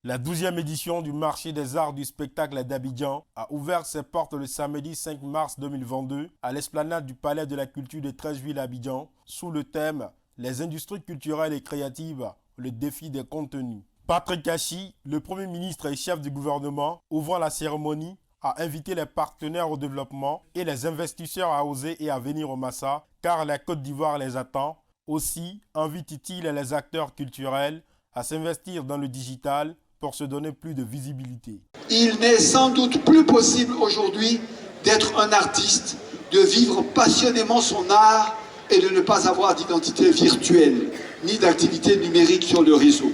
La 12e édition du marché des arts du spectacle d'Abidjan a ouvert ses portes le samedi 5 mars 2022 à l'esplanade du Palais de la Culture de Treichville à Abidjan sous le thème « Les industries culturelles et créatives, le défi des contenus ». Patrick Kachi, le Premier ministre et chef du gouvernement, ouvrant la cérémonie, a invité les partenaires au développement et les investisseurs à oser et à venir au Massa car la Côte d'Ivoire les attend. Aussi invite-t-il les acteurs culturels à s'investir dans le digital pour se donner plus de visibilité. Il n'est sans doute plus possible aujourd'hui d'être un artiste, de vivre passionnément son art et de ne pas avoir d'identité virtuelle, ni d'activité numérique sur le réseau.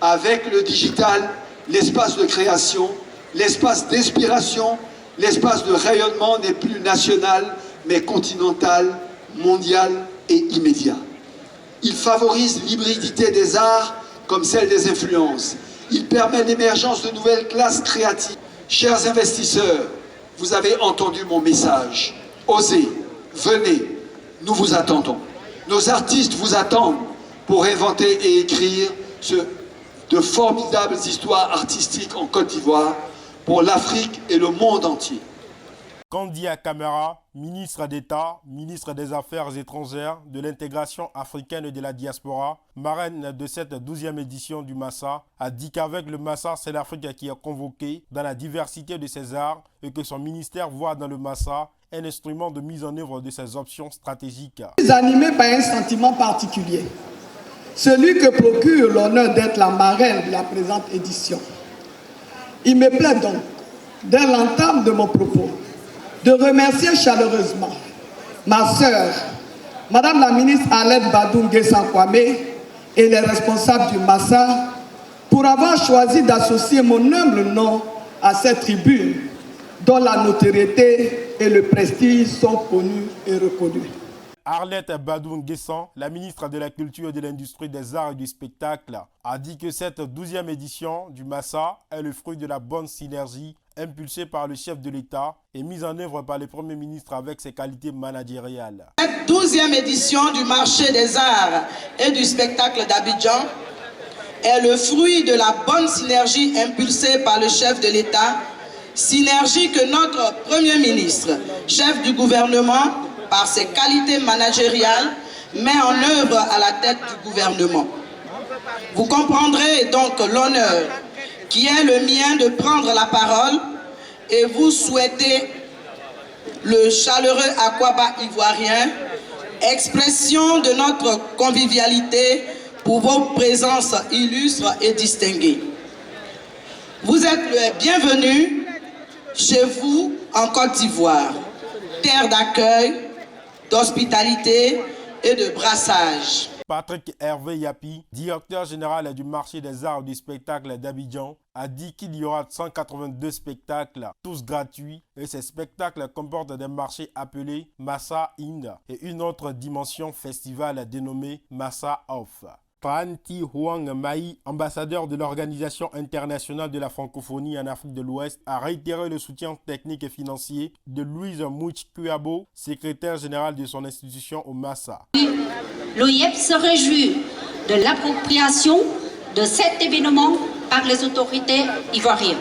Avec le digital, l'espace de création, l'espace d'inspiration, l'espace de rayonnement n'est plus national, mais continental, mondial et immédiat. Il favorise l'hybridité des arts comme celle des influences. Il permet l'émergence de nouvelles classes créatives. Chers investisseurs, vous avez entendu mon message. Osez, venez, nous vous attendons. Nos artistes vous attendent pour inventer et écrire de formidables histoires artistiques en Côte d'Ivoire pour l'Afrique et le monde entier. Kandia Kamara, ministre d'État, ministre des Affaires étrangères, de l'intégration africaine et de la diaspora, marraine de cette 12e édition du Massa, a dit qu'avec le Massa, c'est l'Afrique qui est convoquée dans la diversité de ses arts et que son ministère voit dans le Massa un instrument de mise en œuvre de ses options stratégiques. Animé par un sentiment particulier, celui que procure l'honneur d'être la marraine de la présente édition. Il me plaît donc, dès l'entame de mon propos, de remercier chaleureusement ma sœur, Madame la ministre Arlette Badou Nguessan Kwame et les responsables du Massa pour avoir choisi d'associer mon humble nom à cette tribune dont la notoriété et le prestige sont connus et reconnus. Arlette Badou Nguessan, la ministre de la Culture et de l'Industrie des Arts et du Spectacle, a dit que cette 12e édition du Massa est le fruit de la bonne synergie impulsée par le chef de l'État et mise en œuvre par le Premier ministre avec ses qualités managériales. Cette 12e édition du marché des arts et du spectacle d'Abidjan est le fruit de la bonne synergie impulsée par le chef de l'État, synergie que notre Premier ministre, chef du gouvernement, par ses qualités managériales, met en œuvre à la tête du gouvernement. Vous comprendrez donc l'honneur qui est le mien de prendre la parole et vous souhaiter le chaleureux Akwaba ivoirien, expression de notre convivialité pour vos présences illustres et distinguées. Vous êtes le bienvenu chez vous en Côte d'Ivoire, terre d'accueil, d'hospitalité et de brassage. Patrick Hervé Yapi, directeur général du marché des arts et du spectacle d'Abidjan, a dit qu'il y aura 182 spectacles, tous gratuits, et ces spectacles comportent des marchés appelés Massa Ind et une autre dimension festival dénommée Massa Off. Tran Thi Huang Mai, ambassadeur de l'Organisation internationale de la francophonie en Afrique de l'Ouest, a réitéré le soutien technique et financier de Louise Mouch-Kuabo, secrétaire générale de son institution au Massa. L'OIF se réjouit de l'appropriation de cet événement par les autorités ivoiriennes.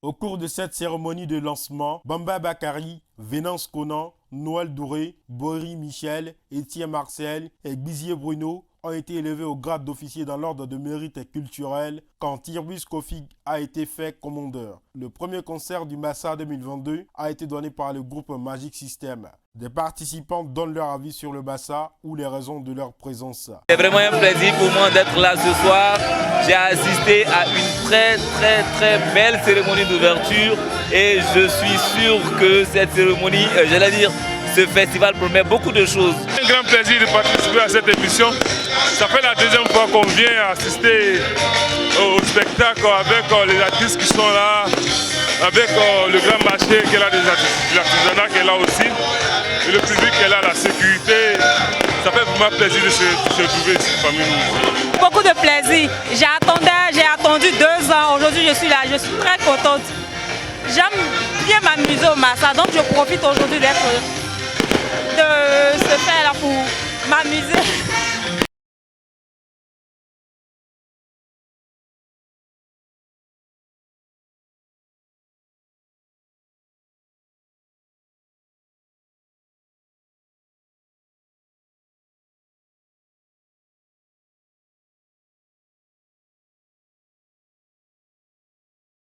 Au cours de cette cérémonie de lancement, Bamba Bakari, Vénance Conan, Noël Douré, Bory Michel, Étienne Marcel et Bizier Bruno ont été élevés au grade d'officier dans l'ordre de mérite culturel quand Tirbus Kofi a été fait commandeur. Le premier concert du Massa 2022 a été donné par le groupe Magic System. Des participants donnent leur avis sur le Massa ou les raisons de leur présence. C'est vraiment un plaisir pour moi d'être là ce soir. J'ai assisté à une très belle cérémonie d'ouverture et je suis sûr que cette cérémonie, j'allais dire, ce festival promet beaucoup de choses. C'est un grand plaisir de participer à cette émission. Ça fait la deuxième fois qu'on vient assister au spectacle avec les artistes qui sont là, avec le grand marché qui est là, l'artisanat qui est là aussi, et le public qui est là, la sécurité. Ça fait vraiment plaisir de se trouver ici parmi nous. Beaucoup de plaisir. J'ai attendu 2 ans. Aujourd'hui, je suis là. Je suis très contente. J'aime bien m'amuser au Massa, donc je profite aujourd'hui de se faire là pour m'amuser.